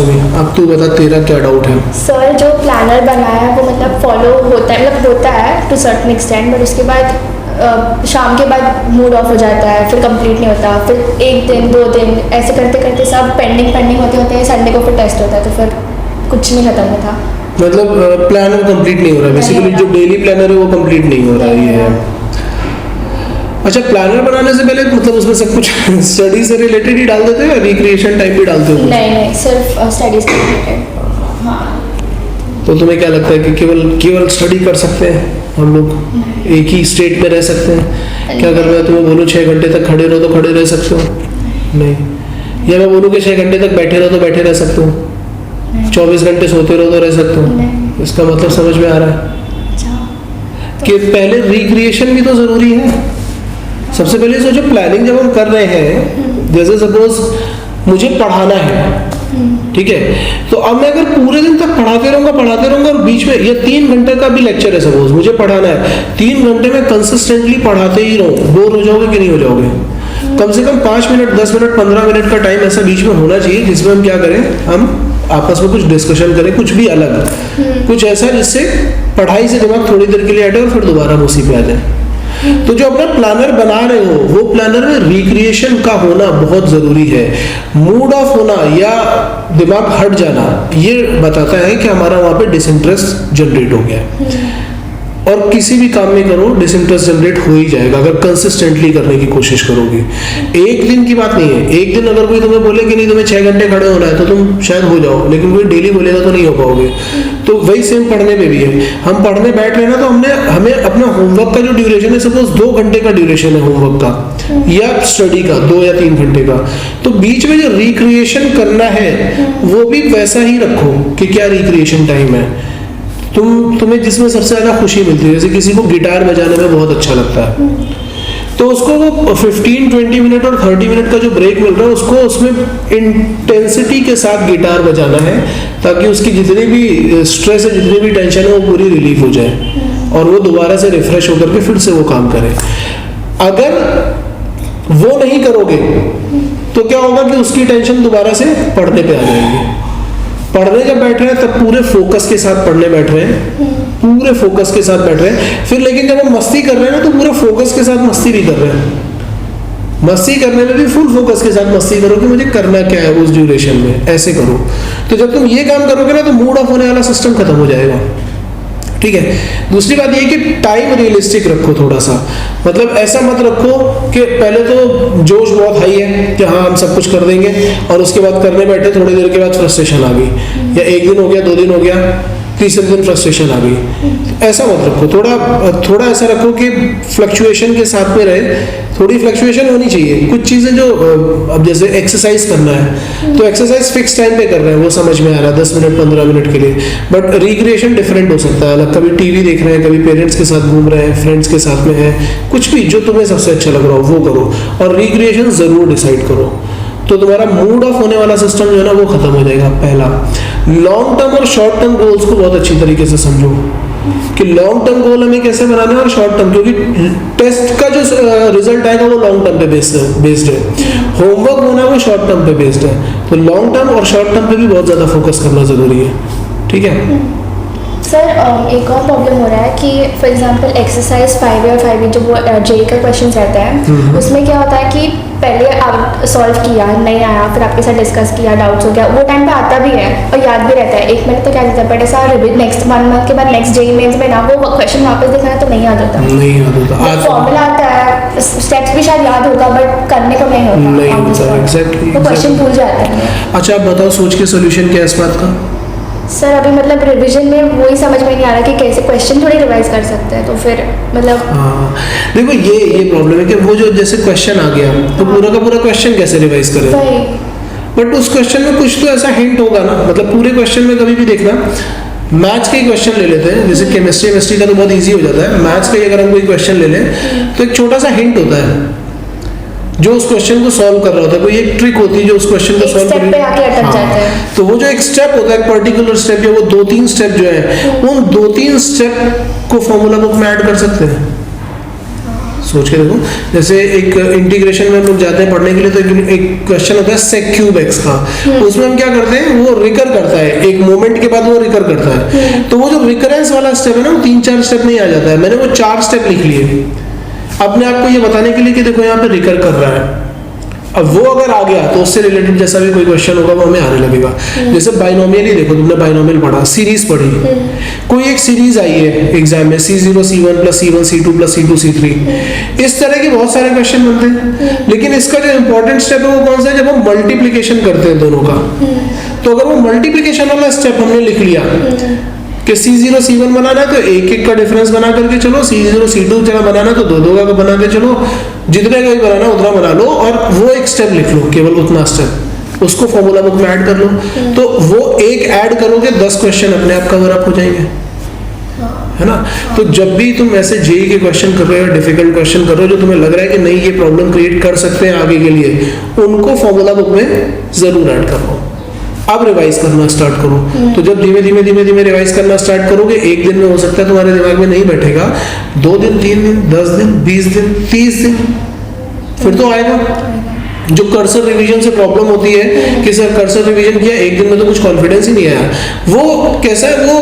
सुनी, अब तू बता तेरा क्या डाउट है। सर जो प्लानर बनाया है वो मतलब फॉलो होता है, मतलब होता है टू सर्टेन एक्सटेंड, बट उसके बाद शाम के बाद मूड ऑफ हो जाता है, फिर कंप्लीट नहीं होता, फिर एक दिन 2 दिन ऐसे करते करते सब पेंडिंग होते संडे को फिर टेस्ट होता है, तो फिर कुछ नहीं खत्म होता। मतलब प्लानर कंप्लीट नहीं हो रहा है बेसिकली, जो डेली प्लानर है वो कंप्लीट नहीं हो रहा है, ये है। अच्छा, प्लानर बनाने से पहले मतलब उसमें सब कुछ स्टडी से रिलेटेड ही डाल देते हो या रिक्रिएशन टाइप भी डालते हो? नहीं, सिर्फ स्टडीज से रिलेटेड। हाँ। तो तुम्हें क्या लगता है कि केवल स्टडी कर सकते हैं हम लोग, एक ही स्टेट में रह सकते हैं? क्या अगर मैं तुम्हें बोलूँ 6 घंटे तक खड़े रहो तो खड़े रह सकते हो? नहीं। या मैं बोलूँ कि 6 घंटे तक बैठे रहो तो बैठे रह सकते हो? 24 घंटे सोते रहो तो रह सकते हो? इसका मतलब समझ में आ रहा है कि पहले रिक्रिएशन भी तो जरूरी है। सबसे पहले सोचो, प्लानिंग जब हम कर रहे हैं, जैसे सपोज मुझे पढ़ाना है, ठीक है, तो अब मैं अगर पूरे दिन तक पढ़ाते रहूंगा और बीच में ये 3 घंटे का भी लेक्चर है, सपोज मुझे पढ़ाना है, 3 घंटे में कंसिस्टेंटली पढ़ाते ही रहूं, बोर हो जाओगे कि नहीं हो जाओगे? कम से कम 5 मिनट, 10 मिनट, 15 मिनट का टाइम ऐसा बीच में होना चाहिए जिसमें हम क्या करें, हम आपस में कुछ डिस्कशन करें, कुछ भी अलग, कुछ ऐसा जिससे पढ़ाई से दिमाग थोड़ी देर के लिए हटे और फिर दोबारा उसी पे आ जाए। तो जो अपना प्लानर बना रहे हो, वो प्लानर में रिक्रिएशन का होना बहुत जरूरी है। मूड ऑफ होना या दिमाग हट जाना ये बताता है कि हमारा वहां पे डिसइंटरेस्ट जनरेट हो गया। और किसी भी काम में करो डिसइंटरेस्ट जनरेट हो ही जाएगा अगर कंसिस्टेंटली करने की कोशिश करोगे। एक दिन की बात नहीं है, एक दिन अगर कोई तुम्हें बोले कि नहीं तुम्हें 6 घंटे खड़े होना है तो तुम शायद हो जाओ, लेकिन कोई डेली बोलेगा तो नहीं हो पाओगे। तो वही सेम पढ़ने में भी है, हम पढ़ने बैठ रहे हैं ना, तो हमें अपना होमवर्क का जो ड्यूरेशन है, सपोज 2 घंटे का ड्यूरेशन है होमवर्क का या स्टडी का 2 या 3 घंटे का, तो बीच में जो रिक्रिएशन करना है वो भी वैसा ही रखो कि क्या रिक्रिएशन टाइम है। तुम्हें जिसमें सबसे ज्यादा खुशी मिलती है, जैसे किसी को गिटार बजाने में बहुत अच्छा लगता है, तो उसको वो 15-20 मिनट और 30 मिनट का जो ब्रेक मिल रहा है उसको उसमें इंटेंसिटी के साथ गिटार बजाना है, ताकि उसकी जितनी भी स्ट्रेस है, जितनी भी टेंशन है, वो पूरी रिलीफ हो जाए और वो दोबारा से रिफ्रेश होकर के फिर से वो काम करे। अगर वो नहीं करोगे तो क्या होगा कि उसकी टेंशन दोबारा से पढ़ने पे आ जाएगी। पढ़ने जब बैठ रहे हैं तब पूरे फोकस के साथ पढ़ने बैठ रहे हैं, पूरे फोकस के साथ बैठ रहे हैं, फिर लेकिन जब हम मस्ती कर रहे हैं ना तो पूरे फोकस के साथ मस्ती भी कर रहे हैं। मस्ती करने में भी फुल फोकस के साथ मस्ती करो कि मुझे करना क्या है उस ड्यूरेशन में, ऐसे करो। तो जब तुम ये काम करोगे ना तो मूड ऑफ होने वाला सिस्टम खत्म हो जाएगा। ठीक है। दूसरी बात ये कि टाइम रियलिस्टिक रखो थोड़ा सा, मतलब ऐसा मत रखो कि पहले तो जोश बहुत हाई है कि हाँ हम सब कुछ कर देंगे और उसके बाद करने बैठे थोड़ी देर के बाद फ्रस्ट्रेशन आ गई, या 1 दिन हो गया, 2 दिन हो गया, तीसरे दिन फ्रस्ट्रेशन आ गई। ऐसा मत रखो, थोड़ा ऐसा रखो कि फ्लक्चुएशन के साथ में रहे, थोड़ी फ्लक्चुएशन होनी चाहिए। कुछ चीजें जो अब जैसे एक्सरसाइज करना है तो एक्सरसाइज फिक्स टाइम पे कर रहे हैं, वो समझ में आ रहा है 10 मिनट 15 मिनट के लिए, बट रिक्रिएशन डिफरेंट हो सकता है अलग। कभी टीवी देख रहे हैं, कभी पेरेंट्स के साथ घूम रहे हैं, फ्रेंड्स के साथ में है, कुछ भी जो तुम्हें सबसे अच्छा लग रहा हो वो करो, और रिक्रिएशन जरूर डिसाइड करो, तो तुम्हारा मूड ऑफ होने वाला सिस्टम जो है ना वो खत्म हो जाएगा। पहला, लॉन्ग टर्म और शॉर्ट टर्म गोल्स को बहुत अच्छी तरीके से समझो कि लॉन्ग टर्म गोल हमें कैसे बनाना है और शॉर्ट टर्म, क्योंकि टेस्ट का जो रिजल्ट आएगा वो लॉन्ग टर्म पे बेस्ड है, होमवर्क होना वो शॉर्ट टर्म पे बेस्ड है। तो लॉन्ग टर्म और शॉर्ट टर्म पे भी बहुत ज्यादा फोकस करना जरूरी है। ठीक है सर, एक और प्रॉब्लम हो रहा है कि फॉर एग्जांपल एक्सरसाइज 5A और 5B जो वो जेई का क्वेश्चन रहता है, उसमें क्या होता है कि पहले आप सॉल्व किया, नहीं आया, फिर आपके साथ डिस्कस किया, डाउट्स हो गया, वो टाइम पे आता भी है और याद भी रहता है, 1 मिनट तक याद रहता है, बट ऐसा नेक्स्ट 1 मंथ के बाद नेक्स्ट जेई मेंस में ना वो क्वेश्चन वापस देखना है तो नहीं याद होता, फॉर्मूला आता है, स्टेप्स भी शायद याद होता बट करने को नहीं होता, एग्जैक्टली तो क्वेश्चन भूल जाते हैं। अच्छा, आप बताओ सोच के सोल्यूशन क्या है इस बात का? सर अभी मतलब रिवीजन में वही समझ में नहीं आ रहा कि कैसे क्वेश्चन थोड़ी रिवाइज कर सकते हैं, तो फिर मतलब देखो ये प्रॉब्लम है कि वो जो जैसे क्वेश्चन आ गया तो पूरा का पूरा क्वेश्चन कैसे रिवाइज करें, बट उस क्वेश्चन में कुछ तो ऐसा हिंट होगा ना, मतलब पूरे क्वेश्चन में कभी भी देखना, मैथ्स के क्वेश्चन ले लेते हैं, जैसे केमिस्ट्री का तो बहुत ईजी हो जाता है, मैथ्स का अगर हम कोई क्वेश्चन ले लें तो एक छोटा सा हिंट होता है जो उस क्वेश्चन को सॉल्व कर रहा होता है, कोई एक ट्रिक होती है जो उस क्वेश्चन को सॉल्व करने में, तो वो जो एक स्टेप होता है, एक पर्टिकुलर स्टेप, या वो 2-3 स्टेप जो है, उन 2-3 स्टेप को फॉर्मूला बुक में ऐड कर सकते हैं। सोच के देखो, जैसे एक इंटीग्रेशन में हम लोग जाते हैं पढ़ने के लिए, तो एक क्वेश्चन होता है sec क्यूब x का, उसमें हम क्या करते हैं, वो रिकर करता है, एक मोमेंट के बाद वो रिकर करता है। तो वो जो रिकरेंस वाला स्टेप है ना, वो 3-4 स्टेप नहीं आ जाता है, मैंने वो 4 स्टेप लिख लिए अपने आप को ये बताने के लिए कि देखो यहाँ पे रिकर कर रहा है। अब वो अगर आ गया तो उससे रिलेटेड जैसा भी कोई क्वेश्चन होगा वो हमें आने लगेगा। जैसे बाइनोमियल ही देखो, तुमने बाइनोमियल पढ़ा, सीरीज पढ़ी, कोई एक सीरीज आई है एग्जाम में, C0 C1 plus C1 C2 plus C2 C3, इस तरह के बहुत सारे क्वेश्चन बनते हैं। लेकिन इसका जो इंपॉर्टेंट स्टेप है वो कौन सा है, जब हम मल्टीप्लीकेशन करते हैं दोनों का। तो अगर वो मल्टीप्लीकेशन वाला स्टेप हमने लिख लिया कि C0 C1 बनाना है तो एक एक का डिफरेंस बना करके चलो, C0 C2 चला बनाना तो दो का बना के चलो, जितने का भी बनाना उतना बना लो, और वो एक स्टेप लिख लो, केवल उतना स्टेप, उसको फॉर्मूला बुक में ऐड कर लो। तो वो एक ऐड करोगे 10 क्वेश्चन अपने आप कवर अप हो जाएंगे, है ना। तो जब भी तुम ऐसे जेई के क्वेश्चन कर रहे हो, डिफिकल्ट क्वेश्चन कर रहे हो जो तुम्हें लग रहा है कि नहीं ये प्रॉब्लम क्रिएट कर सकते हैं आगे के लिए, उनको फॉर्मूला बुक में जरूर ऐड करो। अब रिवाइज करना स्टार्ट करो। तो जब धीमे धीमे रिवाइज करना स्टार्ट करोगे, एक दिन में हो सकता है तुम्हारे दिमाग में नहीं बैठेगा, 2 दिन 3 दिन 10 दिन 20 दिन 30 दिन फिर तो आएगा। जो कर्सर रिवीजन से प्रॉब्लम होती है कि सर कर्सर रिवीजन किया एक दिन में तो कुछ कॉन्फिडेंस ही नहीं आया, वो कैसा है, वो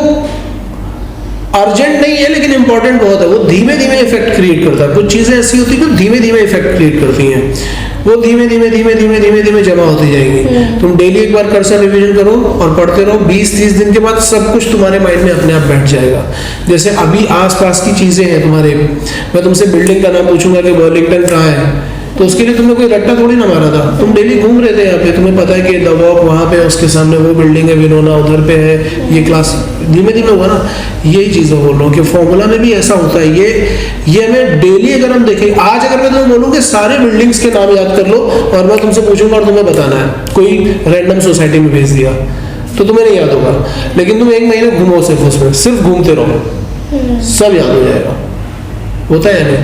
अर्जेंट नहीं है लेकिन इंपॉर्टेंट बहुत है, वो धीमे धीमे इफेक्ट क्रिएट करता है। कुछ चीजें ऐसी होती है जो धीमे धीमे इफेक्ट क्रिएट करती हैं, वो धीमे धीमे जमा होती जाएंगी। तुम डेली एक बार कर्सर रिवीजन करो और पढ़ते रहो, 20-30 दिन के बाद सब कुछ तुम्हारे माइंड में अपने आप बैठ जाएगा। जैसे अभी आसपास की चीजें हैं तुम्हारे, मैं तुमसे बिल्डिंग का नाम पूछूंगा कि बर्लिंगटन कहाँ है, तो उसके लिए तुमने कोई रट्टा थोड़ी ना मारा था, तुम डेली घूम रहे थे यहाँ पे, तुम्हें पता है कि द वॉक वहाँ पे, उसके सामने वो बिल्डिंग है, विनोना उधर पे है, ये क्लास धीमे धीमे हुआ ना। यही चीजें बोल रहा हूँ कि फॉर्मूला में भी ऐसा होता है। ये हमें डेली अगर हम देखें, आज अगर मैं तुम्हें बोलूँ कि सारे बिल्डिंग्स के नाम याद कर लो और मैं तुमसे पूछूंगा और तुम्हें बताना है, कोई रैंडम सोसाइटी में भेज दिया तो तुम्हें नहीं याद होगा, लेकिन तुम 1 महीने घूमो सिर्फ उसमें, सिर्फ घूमते रहो, सब याद हो जाएगा। होता है ना,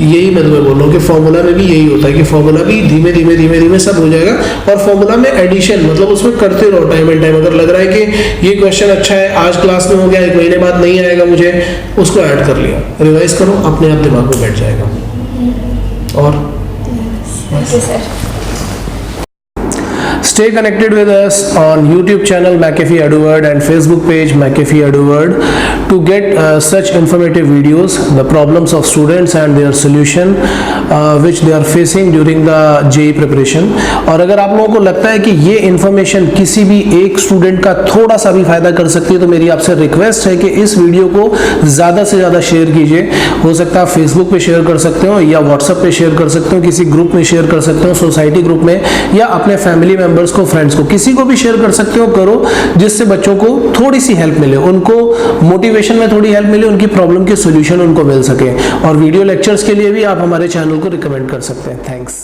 यही मैं तुम्हें बोल रहा हूँ कि फॉर्मूला में भी यही होता है कि फॉर्मूला भी धीमे धीमे सब हो जाएगा। और फॉर्मूला में एडिशन मतलब उसमें करते रहो टाइम एंड टाइम। अगर लग रहा है कि ये क्वेश्चन अच्छा है, आज क्लास में हो गया, 1 महीने बाद नहीं आएगा मुझे, उसको ऐड कर लिया, रिवाइज करो, अपने आप दिमाग में बैठ जाएगा। और Stay connected with us on YouTube channel Machephy Eduworld and Facebook page Machephy Eduworld to get such informative videos, the problems of students and their solution which they are facing during the JEE preparation। और अगर आप लोगों को लगता है कि ये information किसी भी एक स्टूडेंट का थोड़ा सा भी फायदा कर सकती है, तो मेरी आपसे रिक्वेस्ट है कि इस वीडियो को ज़्यादा से ज़्यादा शेयर कीजिए। हो सकता है आप फेसबुक पे शेयर कर सकते हो या व्हाट्सएप पे शेयर कर सकते हो, किसी ग्रुप में शेयर कर सकते हो, सोसाइटी ग्रुप में, या अपने फैमिली मेंबर्स को, फ्रेंड्स को, किसी को भी शेयर कर सकते हो, करो, जिससे बच्चों को थोड़ी सी हेल्प मिले, उनको मोटिवेशन में थोड़ी हेल्प मिले, उनकी प्रॉब्लम के सॉल्यूशन उनको मिल सके। और वीडियो लेक्चर्स के लिए भी आप हमारे चैनल को रिकमेंड कर सकते हैं। थैंक्स।